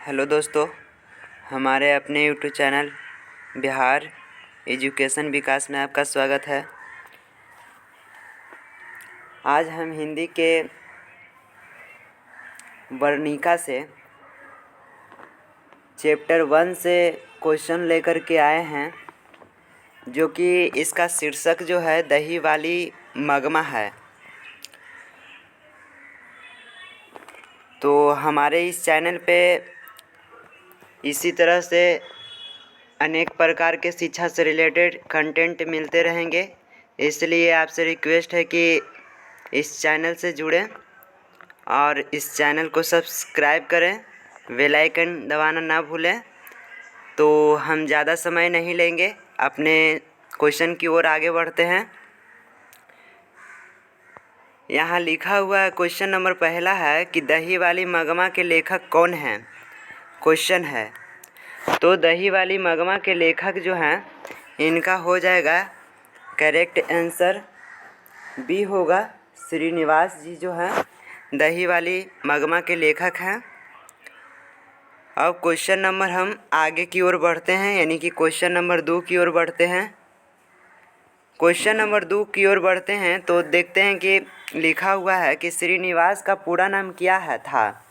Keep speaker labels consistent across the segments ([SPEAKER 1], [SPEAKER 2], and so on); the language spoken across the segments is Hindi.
[SPEAKER 1] हेलो दोस्तों, हमारे अपने यूट्यूब चैनल बिहार एजुकेशन विकास में आपका स्वागत है। आज हम हिंदी के वर्णिका से चैप्टर 1 से क्वेश्चन लेकर के आए हैं, जो कि इसका शीर्षक जो है दही वाली मगमा है। तो हमारे इस चैनल पे इसी तरह से अनेक प्रकार के शिक्षा से रिलेटेड कंटेंट मिलते रहेंगे, इसलिए आपसे रिक्वेस्ट है कि इस चैनल से जुड़ें और इस चैनल को सब्सक्राइब करें, बेल आइकन दबाना ना भूलें। तो हम ज़्यादा समय नहीं लेंगे, अपने क्वेश्चन की ओर आगे बढ़ते हैं। यहाँ लिखा हुआ है, क्वेश्चन नंबर पहला है कि दही वाली मगमा के लेखक कौन हैं। क्वेश्चन है, तो दही वाली मगमा के लेखक जो हैं इनका हो जाएगा करेक्ट आंसर बी होगा, श्रीनिवास जी जो हैं दही वाली मगमा के लेखक हैं। अब क्वेश्चन नंबर हम आगे की ओर बढ़ते हैं, यानी कि क्वेश्चन नंबर 2 की ओर बढ़ते हैं। क्वेश्चन नंबर 2 की ओर बढ़ते हैं तो देखते हैं कि लिखा हुआ है कि श्रीनिवास का पूरा नाम क्या है था।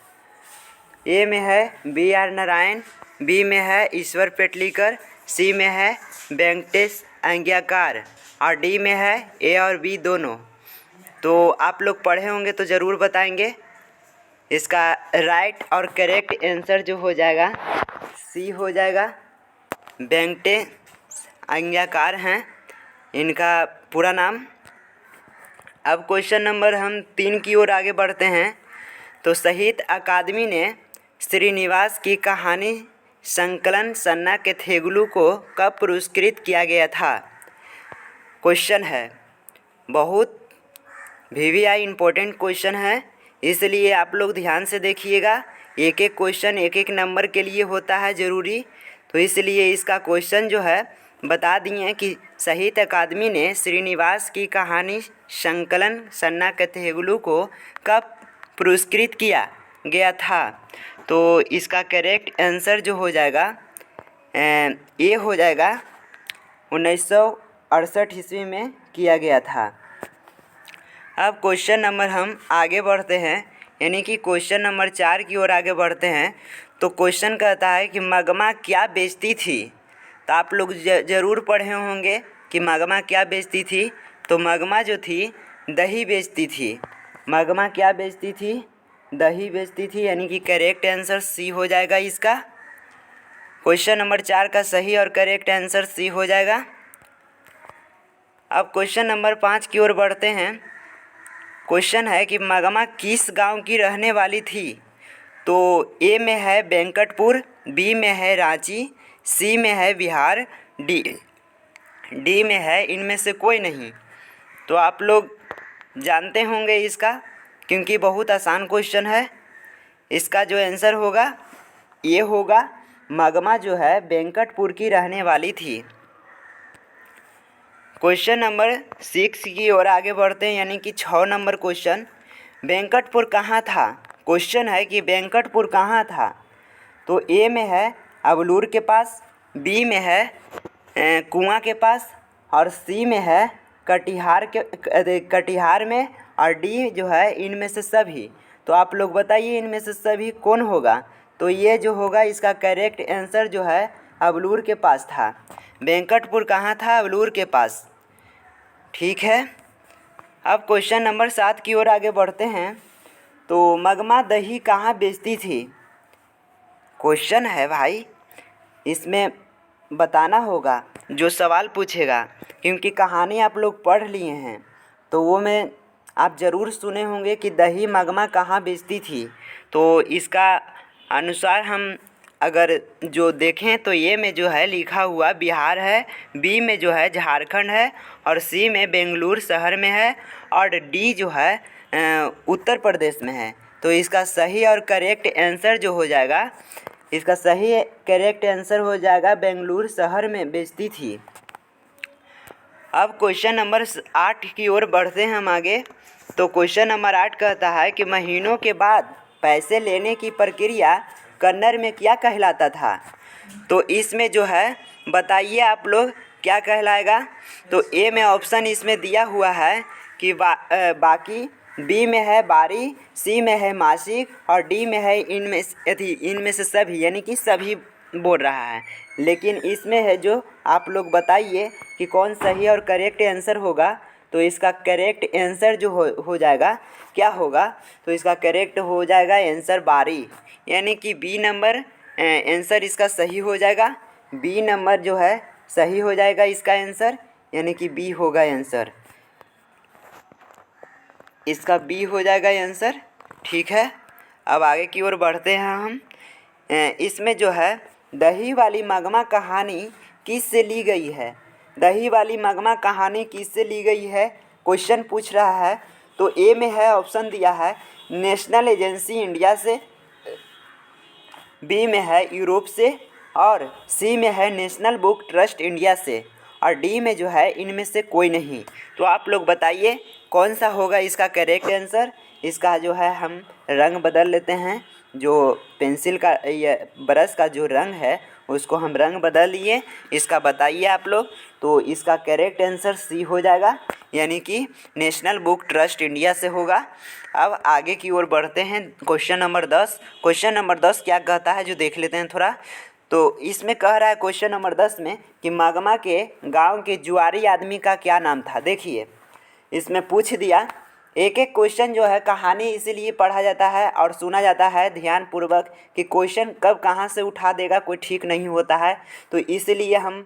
[SPEAKER 1] ए में है बी आर नारायण, बी में है ईश्वर पेटलीकर, सी में है वेंकटेश आज्ञाकार और डी में है ए और बी दोनों। तो आप लोग पढ़े होंगे तो ज़रूर बताएंगे। इसका राइट और करेक्ट आंसर जो हो जाएगा सी हो जाएगा, वेंकटेश आज्ञाकार हैं इनका पूरा नाम। अब क्वेश्चन नंबर हम 3 की ओर आगे बढ़ते हैं। तो साहित्य अकादमी ने श्रीनिवास की कहानी संकलन सन्ना के थेगलू को कब पुरस्कृत किया गया था। क्वेश्चन है, बहुत VVI इम्पोर्टेंट क्वेश्चन है, इसलिए आप लोग ध्यान से देखिएगा। एक एक क्वेश्चन एक एक नंबर के लिए होता है ज़रूरी, तो इसलिए इसका क्वेश्चन जो है बता दिए कि साहित्य अकादमी ने श्रीनिवास की कहानी संकलन सन्ना के थेगलू को कब पुरस्कृत किया गया था। तो इसका करेक्ट आंसर जो हो जाएगा ये हो जाएगा 1968 ईस्वी में किया गया था। अब क्वेश्चन नंबर हम आगे बढ़ते हैं, यानी कि क्वेश्चन नंबर 4 की ओर आगे बढ़ते हैं। तो क्वेश्चन कहता है कि मगमा क्या बेचती थी। तो आप लोग ज़रूर पढ़े होंगे कि मगमा क्या बेचती थी। तो मगमा जो थी दही बेचती थी। मगमा क्या बेचती थी, दही बेचती थी, यानी कि करेक्ट आंसर सी हो जाएगा इसका। क्वेश्चन नंबर 4 का सही और करेक्ट आंसर सी हो जाएगा। अब क्वेश्चन नंबर 5 की ओर बढ़ते हैं। क्वेश्चन है कि मगमा किस गांव की रहने वाली थी। तो ए में है वेंकटपुर, बी में है रांची, सी में है बिहार, डी में है इनमें से कोई नहीं। तो आप लोग जानते होंगे इसका, क्योंकि बहुत आसान क्वेश्चन है। इसका जो आंसर होगा ये होगा, मगमा जो है वेंकटपुर की रहने वाली थी। क्वेश्चन नंबर 6 की ओर आगे बढ़ते हैं, यानी कि 6 नंबर क्वेश्चन, वेंकटपुर कहाँ था। क्वेश्चन है कि वेंकटपुर कहाँ था। तो ए में है अबलूर के पास, बी में है कुआं के पास और सी में है कटिहार में और डी जो है इनमें से सभी। तो आप लोग बताइए इनमें से सभी कौन होगा। तो ये जो होगा इसका करेक्ट आंसर जो है अबलूर के पास था। वेंकटपुर कहाँ था, अबलूर के पास। ठीक है। अब क्वेश्चन नंबर 7 की ओर आगे बढ़ते हैं। तो मगमा दही कहाँ बेचती थी। क्वेश्चन है भाई, इसमें बताना होगा जो सवाल पूछेगा, क्योंकि कहानी आप लोग पढ़ लिए हैं तो वो में आप ज़रूर सुने होंगे कि दही मगमा कहाँ बेचती थी। तो इसका अनुसार हम अगर जो देखें तो ये में जो है लिखा हुआ बिहार है, बी में जो है झारखंड है और सी में बेंगलुरु शहर में है और डी जो है उत्तर प्रदेश में है। तो इसका सही और करेक्ट आंसर जो हो जाएगा, इसका सही करेक्ट आंसर हो जाएगा बेंगलुरु शहर में बेचती थी। अब क्वेश्चन नंबर 8 की ओर बढ़ते हैं हम आगे। तो क्वेश्चन नंबर 8 कहता है कि महीनों के बाद पैसे लेने की प्रक्रिया कन्नड़ में क्या कहलाता था? तो इसमें जो है बताइए आप लोग क्या कहलाएगा? तो ए में ऑप्शन इसमें दिया हुआ है कि बाकी, बी में है बारी, सी में है मासिक और डी में है इनमें से सभी, यानी कि सभी बोल रहा है। लेकिन इसमें है जो आप लोग बताइए कि कौन सही और करेक्ट आंसर होगा। तो इसका करेक्ट आंसर जो हो जाएगा क्या होगा? तो इसका करेक्ट हो जाएगा आंसर बारी, यानी कि बी नंबर आंसर इसका सही हो जाएगा। बी नंबर जो है सही हो जाएगा इसका आंसर, यानी कि बी होगा आंसर, इसका बी हो जाएगा आंसर। ठीक है, अब आगे की ओर बढ़ते हैं हम। इसमें जो है दही वाली मगमा कहानी किस से ली गई है? दही वाली मगमा कहानी किस से ली गई है, क्वेश्चन पूछ रहा है। तो ए में है ऑप्शन दिया है नेशनल एजेंसी इंडिया से, बी में है यूरोप से और सी में है नेशनल बुक ट्रस्ट इंडिया से और डी में जो है इनमें से कोई नहीं। तो आप लोग बताइए कौन सा होगा इसका करेक्ट आंसर। इसका जो है हम रंग बदल लेते हैं, जो पेंसिल का ये ब्रश का जो रंग है उसको हम रंग बदल लिए। इसका बताइए आप लोग। तो इसका करेक्ट आंसर सी हो जाएगा, यानी कि नेशनल बुक ट्रस्ट इंडिया से होगा। अब आगे की ओर बढ़ते हैं। Question number 10। क्वेश्चन नंबर 10 क्या कहता है जो देख लेते हैं थोड़ा। तो इसमें कह रहा है क्वेश्चन नंबर 10 में कि मगमा के गांव के जुआरी आदमी का क्या नाम था। देखिए इसमें पूछ दिया। एक एक क्वेश्चन जो है कहानी इसीलिए पढ़ा जाता है और सुना जाता है ध्यानपूर्वक कि क्वेश्चन कब कहाँ से उठा देगा कोई ठीक नहीं होता है। तो इसलिए हम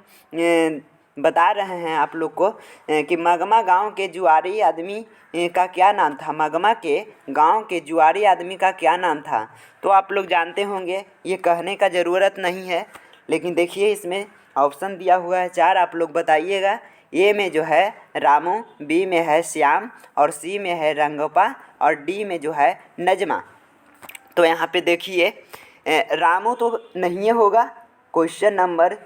[SPEAKER 1] बता रहे हैं आप लोग को कि मगमा गांव के जुआरी आदमी का क्या नाम था। मगमा के गांव के जुआरी आदमी का क्या नाम था? तो आप लोग जानते होंगे, ये कहने का ज़रूरत नहीं है, लेकिन देखिए इसमें ऑप्शन दिया हुआ है 4, आप लोग बताइएगा। ए में जो है रामू, बी में है श्याम और सी में है रंगप्पा और डी में जो है नजमा। तो यहाँ पे देखिए रामू तो नहीं होगा। क्वेश्चन नंबर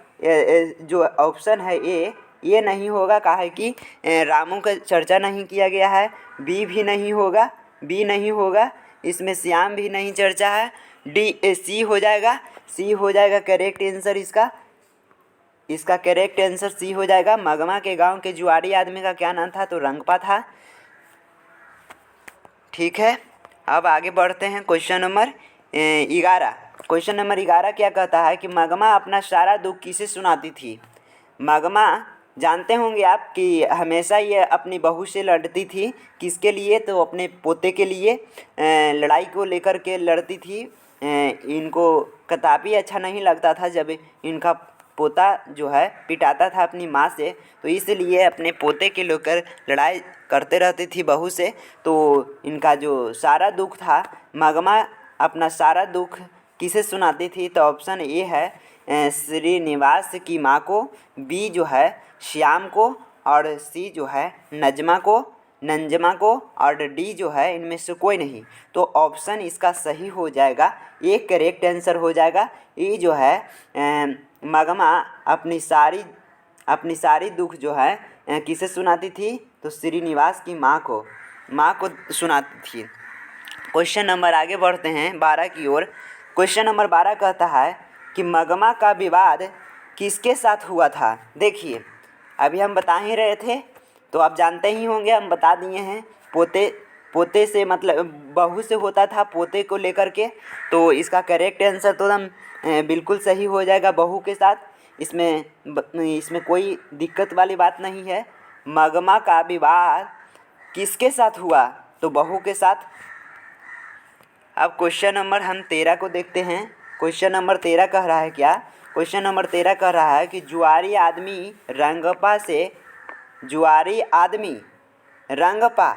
[SPEAKER 1] जो ऑप्शन है ए, ये नहीं होगा, काहे है कि रामू का चर्चा नहीं किया गया है। बी भी नहीं होगा, बी नहीं होगा, इसमें श्याम भी नहीं चर्चा है। डी सी हो जाएगा, सी हो जाएगा करेक्ट आंसर इसका। इसका करेक्ट आंसर सी हो जाएगा। मगमा के गांव के जुआरी आदमी का क्या नाम था? तो रंगपा था। ठीक है, अब आगे बढ़ते हैं। Question number 11। क्वेश्चन नंबर 11 क्या कहता है कि मगमा अपना सारा दुख किसे सुनाती थी? मगमा जानते होंगे आप कि हमेशा ये अपनी बहू से लड़ती थी। किसके लिए? तो अपने पोते के लिए लड़ाई को लेकर के लड़ती थी। इनको कदापि अच्छा नहीं लगता था जब इनका पोता जो है पिटाता था अपनी माँ से, तो इसलिए अपने पोते के लेकर लड़ाई करते रहती थी बहू से। तो इनका जो सारा दुख था, मगमा अपना सारा दुख किसे सुनाती थी? तो ऑप्शन ए है श्रीनिवास की माँ को, बी जो है श्याम को और सी जो है नंजमा को और डी जो है इनमें से कोई नहीं। तो ऑप्शन इसका सही हो जाएगा, ये करेक्ट आंसर हो जाएगा। ये जो है मगमा अपनी सारी दुख जो है किसे सुनाती थी? तो श्रीनिवास की माँ को सुनाती थी। क्वेश्चन नंबर आगे बढ़ते हैं 12 की ओर। क्वेश्चन नंबर 12 कहता है कि मगमा का विवाद किसके साथ हुआ था? देखिए अभी हम बता ही रहे थे, तो आप जानते ही होंगे, हम बता दिए हैं। पोते से मतलब बहू से होता था, पोते को लेकर के। तो इसका करेक्ट आंसर तो एकदम बिल्कुल सही हो जाएगा, बहू के साथ। इसमें कोई दिक्कत वाली बात नहीं है। मगमा का विवाह किसके साथ हुआ? तो बहू के साथ। अब क्वेश्चन नंबर हम 13 को देखते हैं। क्वेश्चन नंबर 13 कह रहा है क्या? क्वेश्चन नंबर 13 कह रहा है कि जुआरी आदमी रंगप्पा,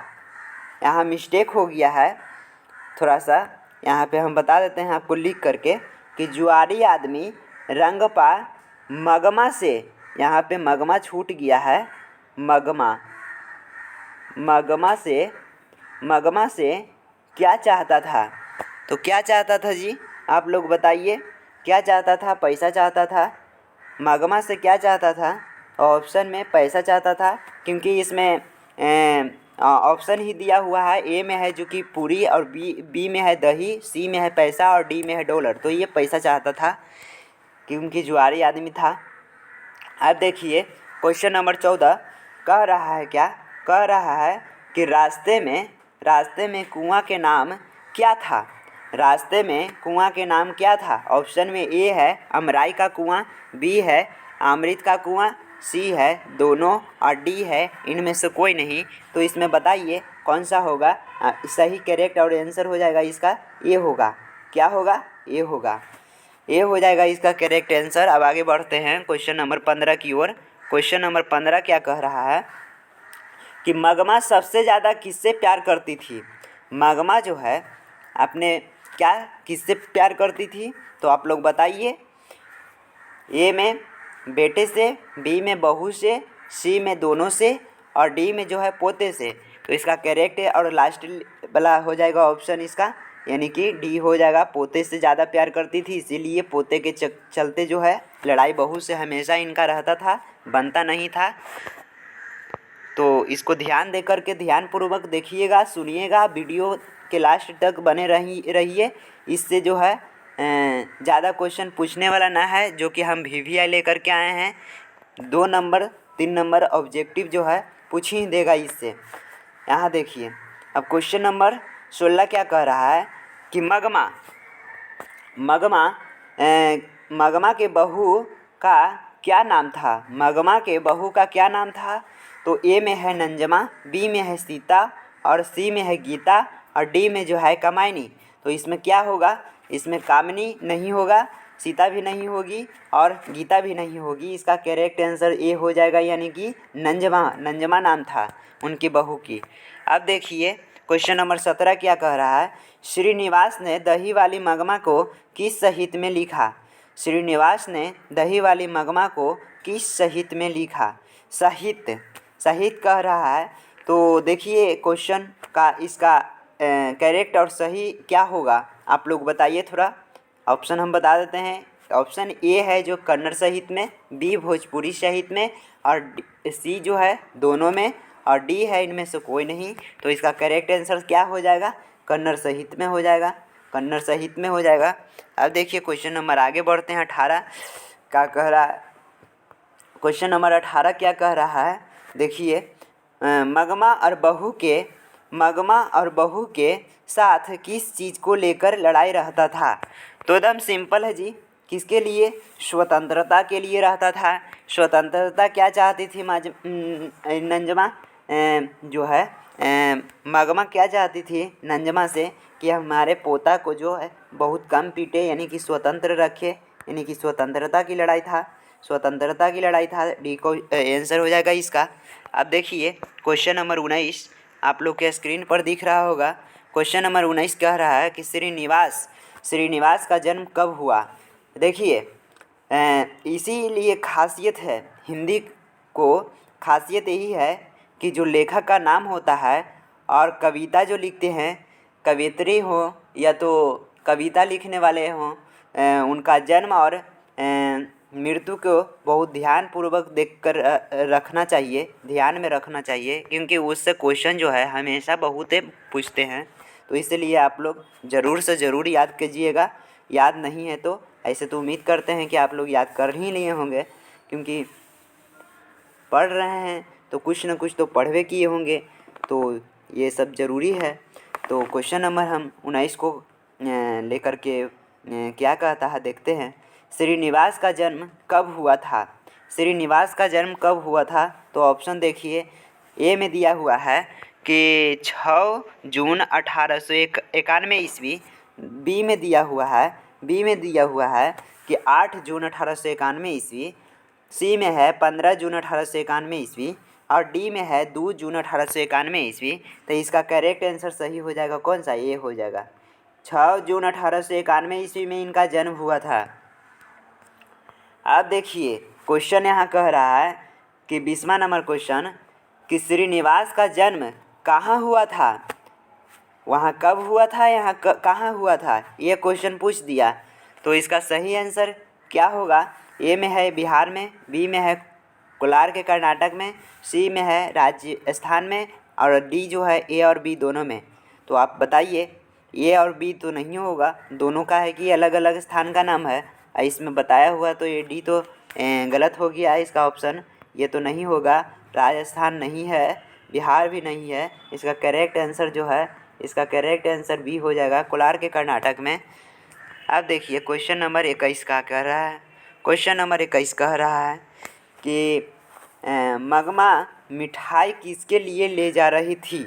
[SPEAKER 1] यहाँ मिस्टेक हो गया है थोड़ा सा, यहाँ पे हम बता देते हैं आपको लिख करके कि जुआरी आदमी रंगप्पा मगमा से, यहाँ पे मगमा छूट गया है, मगमा से क्या चाहता था? तो क्या चाहता था जी, आप लोग बताइए, क्या चाहता था? पैसा चाहता था। मगमा से क्या चाहता था? ऑप्शन में पैसा चाहता था, क्योंकि इसमें ऑप्शन ही दिया हुआ है। ए में है जो कि पूरी, और बी में है दही, सी में है पैसा और डी में है डॉलर। तो ये पैसा चाहता था क्योंकि जुआरी आदमी था। अब देखिए क्वेश्चन नंबर 14 कह रहा है क्या, कह रहा है कि रास्ते में कुआं के नाम क्या था। रास्ते में कुआं के नाम क्या था। ऑप्शन में ए है अमराई का कुआं, बी है अमृत का कुआं, सी है दोनों और डी है इनमें से कोई नहीं। तो इसमें बताइए कौन सा होगा सही करेक्ट, और आंसर हो जाएगा इसका ए होगा। क्या होगा, ए होगा, ए हो जाएगा इसका करेक्ट आंसर। अब आगे बढ़ते हैं क्वेश्चन नंबर 15 की ओर। क्वेश्चन नंबर 15 क्या कह रहा है कि मगमा सबसे ज़्यादा किससे प्यार करती थी। मगमा जो है अपने क्या किससे प्यार करती थी, तो आप लोग बताइए। ए में बेटे से, बी में बहू से, सी में दोनों से और डी में जो है पोते से। तो इसका करेक्ट है और लास्ट वाला हो जाएगा ऑप्शन इसका, यानी कि डी हो जाएगा। पोते से ज़्यादा प्यार करती थी, इसीलिए पोते के चलते जो है लड़ाई बहू से हमेशा इनका रहता था, बनता नहीं था। तो इसको ध्यान दे करके ध्यानपूर्वक देखिएगा, सुनिएगा, वीडियो के लास्ट तक बने रहिए। इससे जो है ज़्यादा क्वेश्चन पूछने वाला ना है, जो कि हम VVI लेकर के आए हैं। 2 नंबर 3 नंबर ऑब्जेक्टिव जो है पूछ ही देगा इससे। यहाँ देखिए अब क्वेश्चन नंबर 16 क्या कह रहा है कि मगमा के बहू का क्या नाम था। मगमा के बहू का क्या नाम था। तो ए में है नंजमा, बी में है सीता और सी में है गीता और डी में जो है कामायनी। तो इसमें क्या होगा, इसमें कामिनी नहीं होगा, सीता भी नहीं होगी और गीता भी नहीं होगी। इसका करेक्ट आंसर ए हो जाएगा, यानी कि नंजमा नाम था उनकी बहू की। अब देखिए क्वेश्चन नंबर 17 क्या कह रहा है। श्रीनिवास ने दही वाली मगमा को किस साहित्य में लिखा। श्रीनिवास ने दही वाली मगमा को किस साहित्य में लिखा। साहित्य कह रहा है। तो देखिए क्वेश्चन का इसका करेक्ट और सही क्या होगा, आप लोग बताइए थोड़ा। ऑप्शन हम बता देते हैं। ऑप्शन ए है जो कन्नड़ साहित्य में, बी भोजपुरी साहित्य में और सी जो है दोनों में और डी है इनमें से कोई नहीं। तो इसका करेक्ट आंसर क्या हो जाएगा, कन्नड़ साहित्य में हो जाएगा, कन्नड़ साहित्य में हो जाएगा। अब देखिए क्वेश्चन नंबर आगे बढ़ते हैं 18 क्या कह रहा है। क्वेश्चन नंबर 18 क्या कह रहा है, देखिए मगमा और बहू के साथ किस चीज़ को लेकर लड़ाई रहता था। तो एकदम सिंपल है जी, किसके लिए, स्वतंत्रता के लिए रहता था। स्वतंत्रता क्या चाहती थी नंजमा जो है मगमा क्या चाहती थी नंजमा से कि हमारे पोता को जो है बहुत कम पीटे, यानी कि स्वतंत्र रखे, यानी कि स्वतंत्रता की लड़ाई था, स्वतंत्रता की लड़ाई था। डी को आंसर हो जाएगा इसका। अब देखिए क्वेश्चन नंबर 19 आप लोग के स्क्रीन पर दिख रहा होगा। क्वेश्चन नंबर 19 कह रहा है कि श्रीनिवास का जन्म कब हुआ। देखिए इसीलिए खासियत है हिंदी को, खासियत यही है कि जो लेखक का नाम होता है और कविता जो लिखते हैं, कवियत्री हो या तो कविता लिखने वाले हों, उनका जन्म और मृत्यु को बहुत ध्यानपूर्वक देखकर रखना चाहिए, ध्यान में रखना चाहिए, क्योंकि उससे क्वेश्चन जो है हमेशा बहुत पूछते हैं। तो इसलिए आप लोग ज़रूर से ज़रूर याद कीजिएगा। याद नहीं है तो ऐसे तो उम्मीद करते हैं कि आप लोग याद कर ही लिए होंगे, क्योंकि पढ़ रहे हैं तो कुछ न कुछ तो पढ़वे किए होंगे, तो ये सब ज़रूरी है। तो क्वेश्चन नंबर हम 19 को लेकर के क्या कहता है देखते हैं। श्रीनिवास का जन्म कब हुआ था। श्रीनिवास का जन्म कब हुआ था। तो ऑप्शन देखिए, ए में दिया हुआ है कि 6 जून 1891 ईस्वी, बी में दिया हुआ है कि 8 जून 1891 ईस्वी, सी में है 15 जून 1891 ईस्वी और डी में है 2 जून 1891 ईस्वी। तो इसका करेक्ट आंसर सही हो जाएगा कौन सा, ये हो जाएगा 6 जून 1891 ईस्वी में इनका जन्म हुआ था। अब देखिए क्वेश्चन यहाँ कह रहा है कि 20वां नंबर क्वेश्चन कि श्रीनिवास का जन्म कहाँ हुआ था, वहाँ कब हुआ था, यहाँ कहाँ हुआ था, ये क्वेश्चन पूछ दिया। तो इसका सही आंसर क्या होगा, ए में है बिहार में, बी में है कोलार के कर्नाटक में, सी में है राजस्थान में और डी जो है ए और बी दोनों में। तो आप बताइए, ए और बी तो नहीं होगा, दोनों का है कि अलग अलग स्थान का नाम है। इसमें बताया हुआ तो ये डी तो गलत हो गया है, इसका ऑप्शन ये तो नहीं होगा। राजस्थान नहीं है, बिहार भी नहीं है। इसका करेक्ट आंसर जो है, इसका करेक्ट आंसर बी हो जाएगा, कोलार के कर्नाटक में। अब देखिए क्वेश्चन नंबर 21 का कह रहा है, क्वेश्चन नंबर 21 कह रहा है कि मगमा मिठाई किसके लिए ले जा रही थी।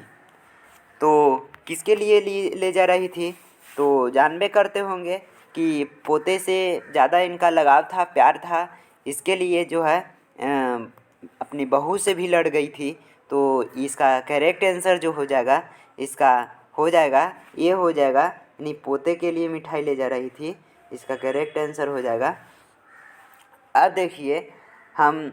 [SPEAKER 1] तो किसके लिए ले जा रही थी, तो जानबे करते होंगे कि पोते से ज़्यादा इनका लगाव था, प्यार था, इसके लिए जो है अपनी बहू से भी लड़ गई थी। तो इसका करेक्ट आंसर जो हो जाएगा, इसका हो जाएगा, ये हो जाएगा, यानी पोते के लिए मिठाई ले जा रही थी, इसका करेक्ट आंसर हो जाएगा। अब देखिए हम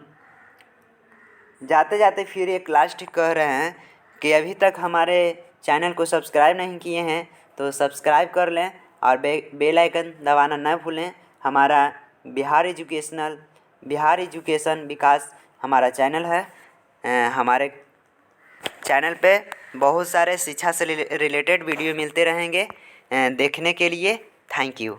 [SPEAKER 1] जाते जाते फिर एक लास्ट कह रहे हैं कि अभी तक हमारे चैनल को सब्सक्राइब नहीं किए हैं तो सब्सक्राइब कर लें और बेल आइकन दबाना न भूलें। हमारा बिहार एजुकेशन विकास हमारा चैनल है। हमारे चैनल पे बहुत सारे शिक्षा से रिलेटेड वीडियो मिलते रहेंगे। देखने के लिए थैंक यू।